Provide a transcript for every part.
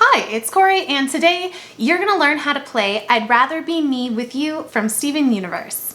Hi, it's Cory, and today you're gonna learn how to play I'd Rather Be Me With You from Steven Universe.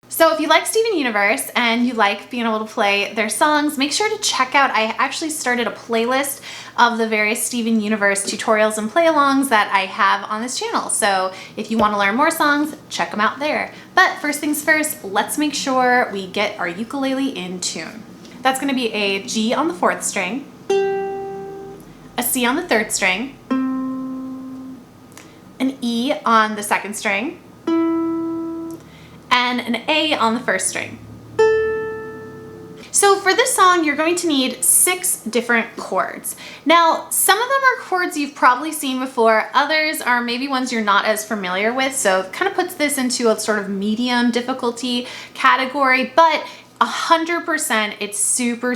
So if you like Steven Universe and you like being able to play their songs, make sure to check out, I actually started a playlist of the various Steven Universe tutorials and play-alongs that I have on this channel. So if you want to learn more songs, check them out there. But first things first, let's make sure we get our ukulele in tune. That's going to be a G on the 4th string, a C on the 3rd string, an E on the 2nd string, and an A on the 1st string. So for this song, you're going to need 6 different chords. Now, some of them are chords you've probably seen before, others are maybe ones you're not as familiar with, so it kind of puts this into a sort of medium difficulty category, but 100% it's super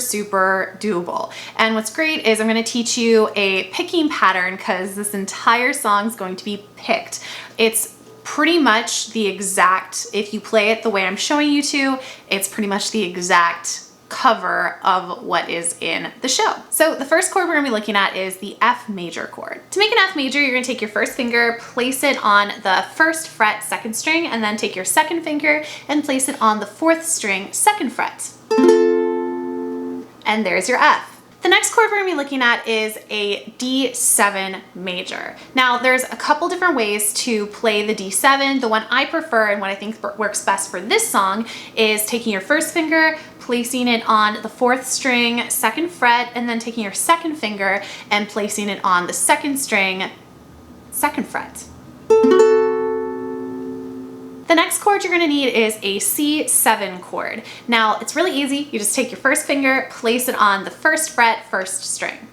doable. And what's great is I'm going to teach you a picking pattern because this entire song is going to be picked. It's pretty much the exact, if you play it the way I'm showing you to, it's pretty much the exact cover of what is in the show. So the first chord we're gonna be looking at is the F major chord. To make an F major, you're gonna take your first finger, place it on the 1st fret 2nd string, and then take your 2nd finger and place it on the 4th string 2nd fret. And there's your F. The next chord we're gonna be looking at is a D7 major. Now there's a couple different ways to play the D7. The one I prefer and what I think works best for this song is taking your first finger, placing it on the 4th string 2nd fret, and then taking your 2nd finger and placing it on the 2nd string 2nd fret. The next chord you're going to need is a C7 chord. Now it's really easy. You just take your first finger, place it on the 1st fret 1st string.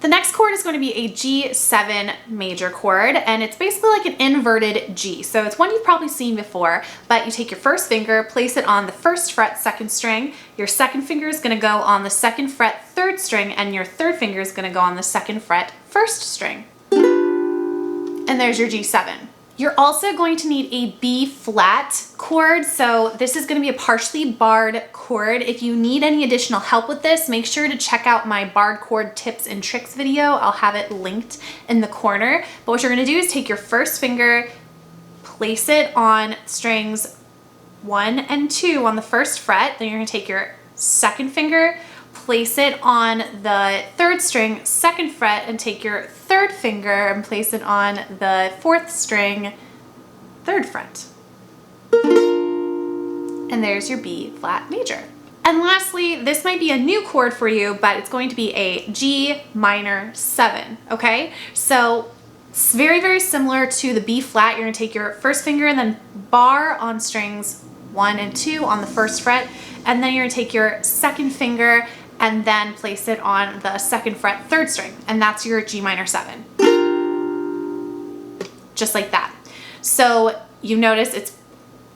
The next chord is going to be a G7 major chord, and it's basically like an inverted G. So it's one you've probably seen before, but you take your first finger, place it on the 1st fret 2nd string, your 2nd finger is going to go on the 2nd fret 3rd string, and your 3rd finger is going to go on the 2nd fret 1st string. And there's your G7. You're also going to need a B flat chord, so this is going to be a partially barred chord. If you need any additional help with this, make sure to check out my barred chord tips and tricks video. I'll have it linked in the corner. But what you're going to do is take your first finger, place it on strings 1 and 2 on the 1st fret, then you're going to take your 2nd finger, place it on the 3rd string 2nd fret, and take your 3rd finger and place it on the 4th string 3rd fret. And there's your B flat major. And lastly, this might be a new chord for you, but it's going to be a G minor 7, okay? So it's very similar to the B flat. You're gonna take your first finger and then bar on strings 1 and 2 on the 1st fret, and then you're gonna take your 2nd finger and then place it on the 2nd fret 3rd string, and that's your G minor 7. Just like that. So you notice it's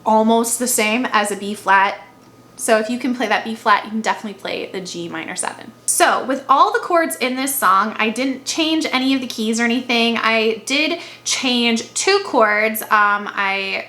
almost the same as a B flat. So if you can play that B flat, you can definitely play the G minor 7. So with all the chords in this song, I didn't change any of the keys or anything. I did change 2 chords. I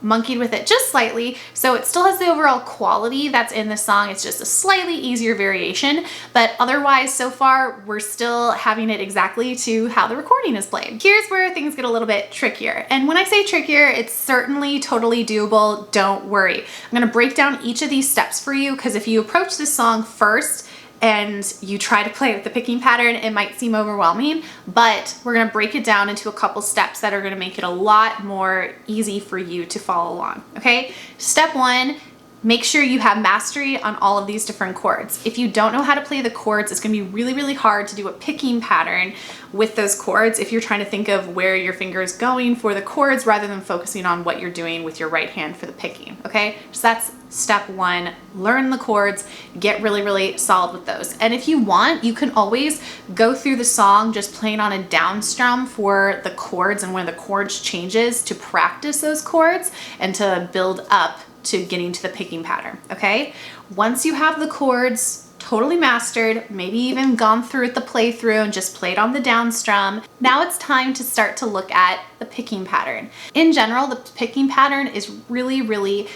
monkeyed with it just slightly, so it still has the overall quality that's in the song. It's just a slightly easier variation, but otherwise so far we're still having it exactly to how the recording is played. Here's where things get a little bit trickier, and when I say trickier, it's certainly totally doable. Don't worry. I'm going to break down each of these steps for you, because if you approach this song first and you try to play with the picking pattern, it might seem overwhelming, but we're gonna break it down into a couple steps that are gonna make it a lot more easy for you to follow along, okay? Step 1, make sure you have mastery on all of these different chords. If you don't know how to play the chords, it's gonna be really hard to do a picking pattern with those chords if you're trying to think of where your finger is going for the chords rather than focusing on what you're doing with your right hand for the picking, okay? So that's step 1, learn the chords, get really solid with those. And if you want, you can always go through the song just playing on a down strum for the chords and when the chords changes to practice those chords and to build up to getting to the picking pattern, okay? Once you have the chords totally mastered, maybe even gone through the playthrough and just played on the down strum. Now it's time to start to look at the picking pattern. In general, the picking pattern is really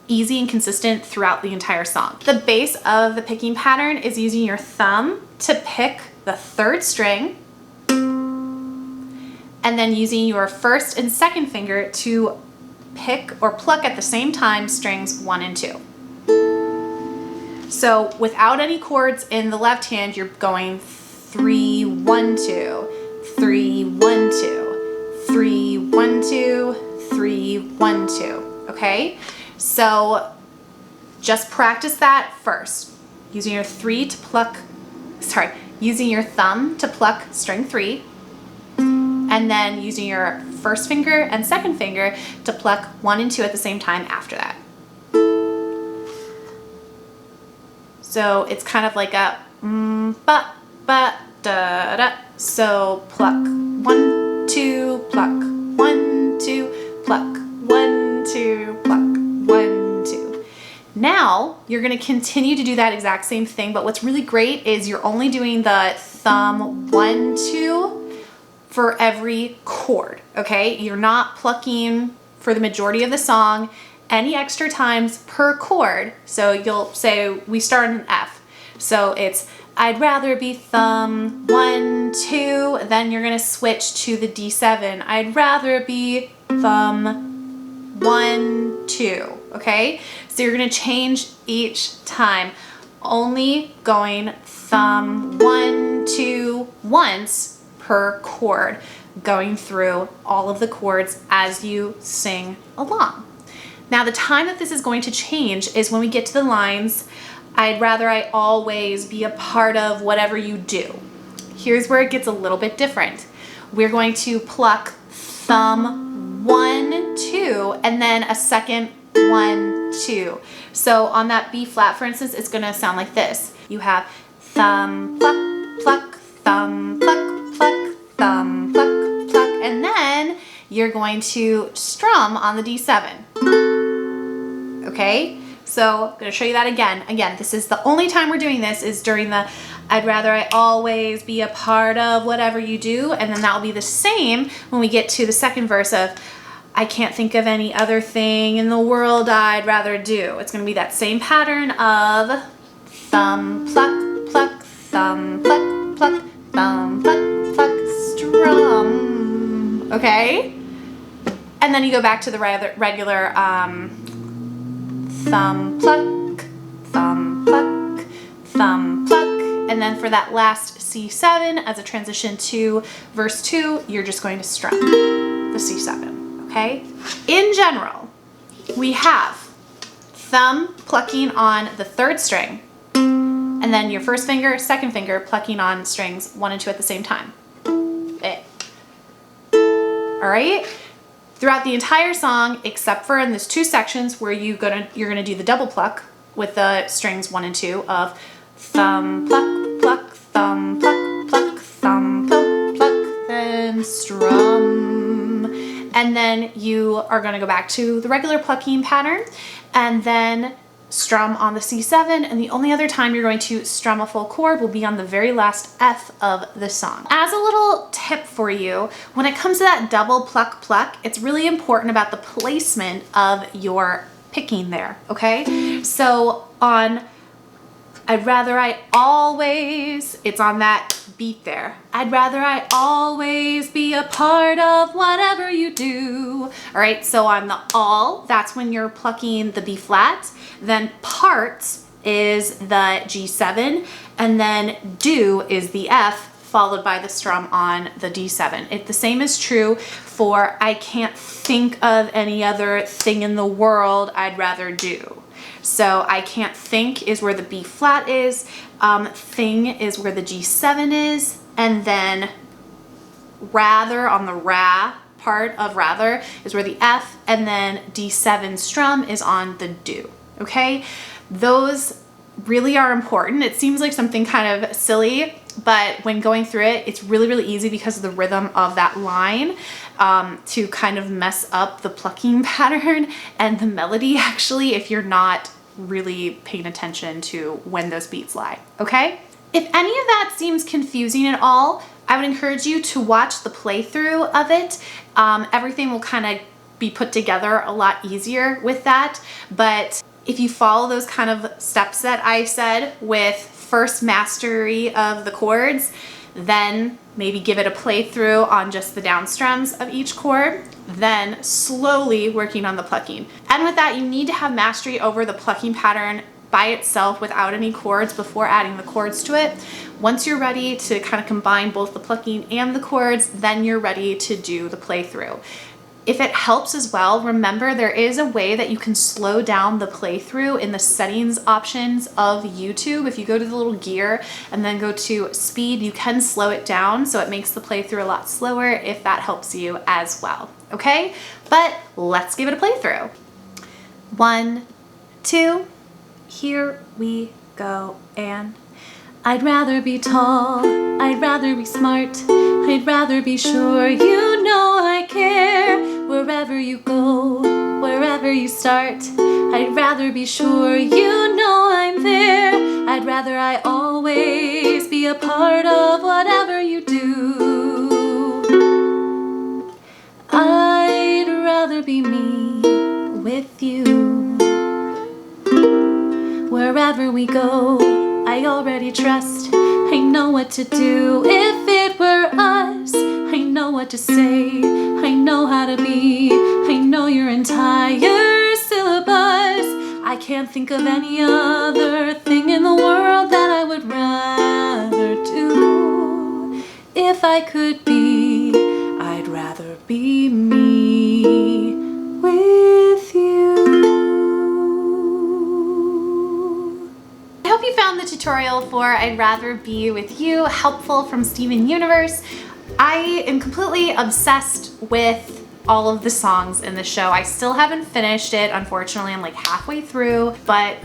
easy and consistent throughout the entire song. The base of the picking pattern is using your thumb to pick the third string, and then using your first and second finger to pick or pluck at the same time strings 1 and 2. So without any chords in the left hand, you're going 3, 1, 2, 3, 1, 2, 3, 1, 2, 3, 1, 2. Okay? So just practice that first. Using your using your thumb to pluck string 3, and then using your first finger and second finger to pluck 1 and 2 at the same time after that. So it's kind of like a ba ba da da. So pluck 1, 2, pluck 1, 2, pluck 1, 2, pluck 1, 2. Now you're going to continue to do that exact same thing, but what's really great is you're only doing the thumb 1, 2 for every chord, okay? You're not plucking for the majority of the song any extra times per chord. So you'll say we start in F. So it's I'd rather be thumb 1, 2, then you're gonna switch to the D7. I'd rather be thumb 1, 2, okay? So you're gonna change each time, only going thumb 1, 2 once per chord, going through all of the chords as you sing along. Now the time that this is going to change is when we get to the lines, I'd rather I always be a part of whatever you do. Here's where it gets a little bit different. We're going to pluck thumb 1, 2, and then a second 1, 2. So on that B flat, for instance, it's gonna sound like this. You have thumb, pluck, pluck, thumb, pluck, pluck, thumb, pluck, pluck, and then you're going to strum on the D7. Okay, so I'm going to show you that again. Again, this is the only time we're doing this is during the I'd rather I always be a part of whatever you do, and then that will be the same when we get to the second verse of I can't think of any other thing in the world I'd rather do. It's going to be that same pattern of thumb, pluck, pluck, thumb, pluck, pluck, thumb, pluck, pluck, strum. Okay? And then you go back to the regular thumb, pluck, thumb, pluck, thumb, pluck. And then for that last C7, as a transition to verse 2, you're just going to strum the C7, okay? In general, we have thumb plucking on the third string, and then your first finger, second finger plucking on strings 1 and 2 at the same time. All right? Throughout the entire song, except for in these 2 sections where you're gonna do the double pluck with the strings 1 and 2 of thumb, pluck, pluck, thumb, pluck, pluck, thumb, pluck, pluck, then strum. And then you are gonna go back to the regular plucking pattern and then strum on the C7, and the only other time you're going to strum a full chord will be on the very last F of the song. As a little tip for you, when it comes to that double pluck pluck, it's really important about the placement of your picking there, okay? So on I'd rather I always, it's on that beat there. I'd rather I always be a part of whatever you do. All right, so on the all, that's when you're plucking the B flat. Then parts is the G7, and then do is the F, followed by the strum on the D7. The same is true for I can't think of any other thing in the world I'd rather do. So I can't think is where the B flat is, thing is where the G7 is, and then rather on the ra part of rather is where the F, and then D7 strum is on the do, okay? Those really are important. It seems like something kind of silly, but when going through it, it's really, really easy because of the rhythm of that line to kind of mess up the plucking pattern and the melody actually if you're not really paying attention to when those beats lie, okay? If any of that seems confusing at all, I would encourage you to watch the playthrough of it. Everything will kind of be put together a lot easier with that. But if you follow those kind of steps that I said with first mastery of the chords, then maybe give it a playthrough on just the down strums of each chord, then slowly working on the plucking. And with that, you need to have mastery over the plucking pattern by itself without any chords before adding the chords to it. Once you're ready to kind of combine both the plucking and the chords, then you're ready to do the playthrough. If it helps as well, remember there is a way that you can slow down the playthrough in the settings options of YouTube. If you go to the little gear and then go to speed, you can slow it down so it makes the playthrough a lot slower if that helps you as well, okay? But let's give it a playthrough. 1, 2, here we go, and I'd rather be tall, I'd rather be smart, I'd rather be sure you know I care. Wherever you go, wherever you start, I'd rather be sure you know I'm there. I'd rather I always be a part of whatever you do. I'd rather be me with you. Wherever we go, I already trust, I know what to do. If it were us, I know what to say, I know how to be, I know your entire syllabus. I can't think of any other thing in the world that I would rather do. If I could be, I'd rather be me with you. I hope you found the tutorial for I'd Rather Be With You helpful from Steven Universe. I am completely obsessed with all of the songs in the show. I still haven't finished it, unfortunately. I'm like halfway through, but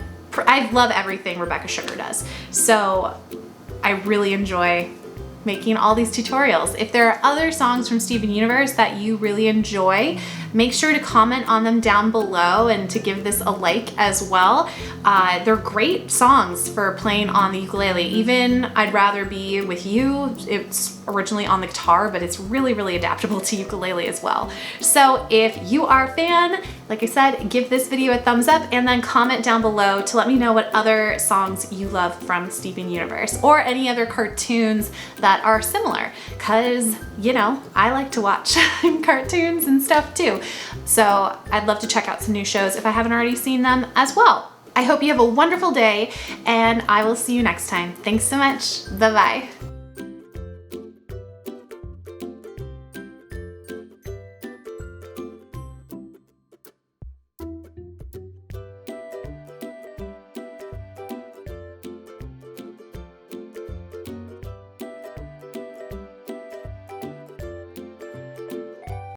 I love everything Rebecca Sugar does. So I really enjoy making all these tutorials. If there are other songs from Steven Universe that you really enjoy, make sure to comment on them down below and to give this a like as well. They're great songs for playing on the ukulele. Even I'd Rather Be With You, it's originally on the guitar, but it's really, really adaptable to ukulele as well. So if you are a fan, like I said, give this video a thumbs up and then comment down below to let me know what other songs you love from Steven Universe or any other cartoons that are similar, because, you know, I like to watch cartoons and stuff too. So I'd love to check out some new shows if I haven't already seen them as well. I hope you have a wonderful day and I will see you next time. Thanks so much. Bye-bye.